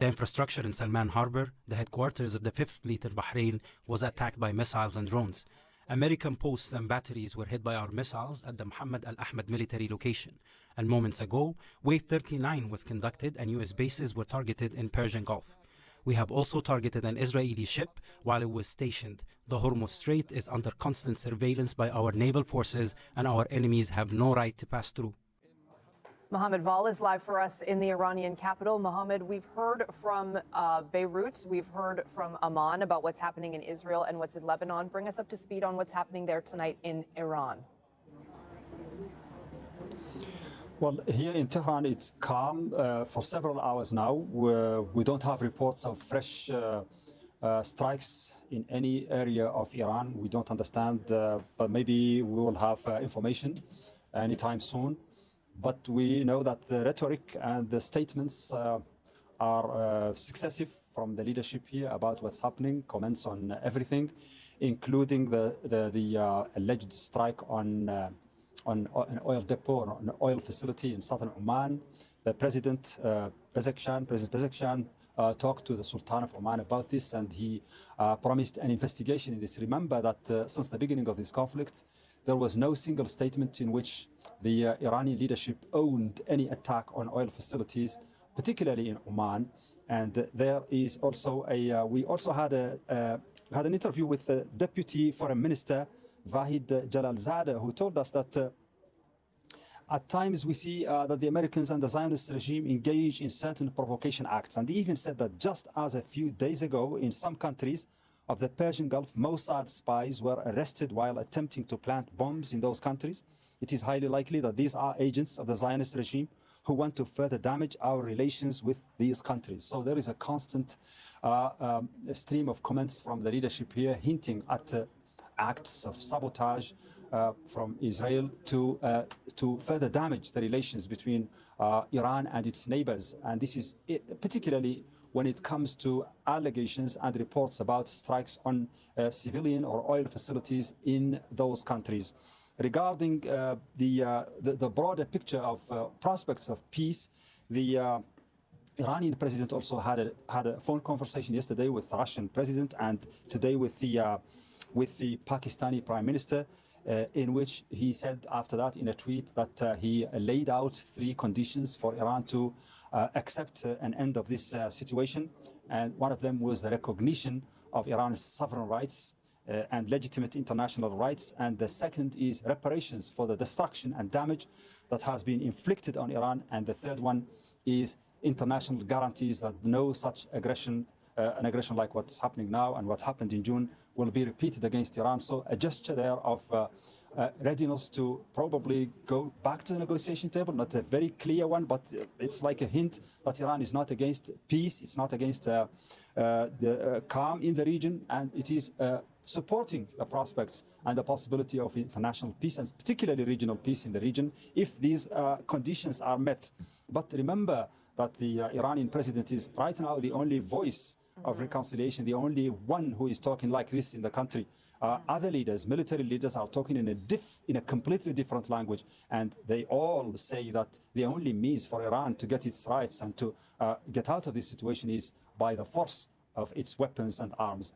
The infrastructure in Salman Harbor, the headquarters of the Fifth Fleet in Bahrain, was attacked by missiles and drones. American posts and batteries were hit by our missiles at the Mohammed Al Ahmad military location. And moments ago, Wave 39 was conducted and US bases were targeted in Persian Gulf. We have also targeted an Israeli ship while it was stationed. The Hormuz Strait is under constant surveillance by our naval forces, and our enemies have no right to pass through. Mohammed Val is live for us in the Iranian capital. Mohammed, we've heard from Beirut, we've heard from Amman about what's happening in Israel and what's in Lebanon. Bring us up to speed on what's happening there tonight in Iran. Well, here in Tehran, it's calm for several hours now. We don't have reports of fresh strikes in any area of Iran. We don't understand, but maybe we will have information anytime soon. But we know that the rhetoric and the statements are successive from the leadership here about what's happening, comments on everything, including the alleged strike on an oil depot or an oil facility in southern Oman. The President Pezeshkian talked to the Sultan of Oman about this, and he promised an investigation in this. Remember that since the beginning of this conflict, there was no single statement in which the Iranian leadership owned any attack on oil facilities, particularly in Oman. And there is also we also had an interview with the Deputy Foreign Minister Vahid Jalalzadeh, who told us that at times we see that the Americans and the Zionist regime engage in certain provocation acts. And he even said that just as a few days ago in some countries of the Persian Gulf, Mossad spies were arrested while attempting to plant bombs in those countries. It is highly likely that these are agents of the Zionist regime who want to further damage our relations with these countries. So there is a constant stream of comments from the leadership here hinting at acts of sabotage from Israel to further damage the relations between Iran and its neighbors. And this is particularly when it comes to allegations and reports about strikes on civilian or oil facilities in those countries. Regarding the broader picture of prospects of peace, the Iranian president also had a phone conversation yesterday with the Russian president and today with the Pakistani prime minister, in which he said after that in a tweet that he laid out 3 conditions for Iran to accept an end of this situation. And one of them was the recognition of Iran's sovereign rights and legitimate international rights. And the second is reparations for the destruction and damage that has been inflicted on Iran. And the third one is international guarantees that no such aggression, an aggression like what's happening now and what happened in June, will be repeated against Iran. So a gesture there of readiness to probably go back to the negotiation table, not a very clear one, but it's like a hint that Iran is not against peace, it's not against the calm in the region, and it is supporting the prospects and the possibility of international peace and particularly regional peace in the region if these conditions are met. But remember that the Iranian president is right now the only voice of reconciliation, the only one who is talking like this in the country. Other leaders, military leaders, are talking in a completely different language, and they all say that the only means for Iran to get its rights and to get out of this situation is by the force of its weapons and arms.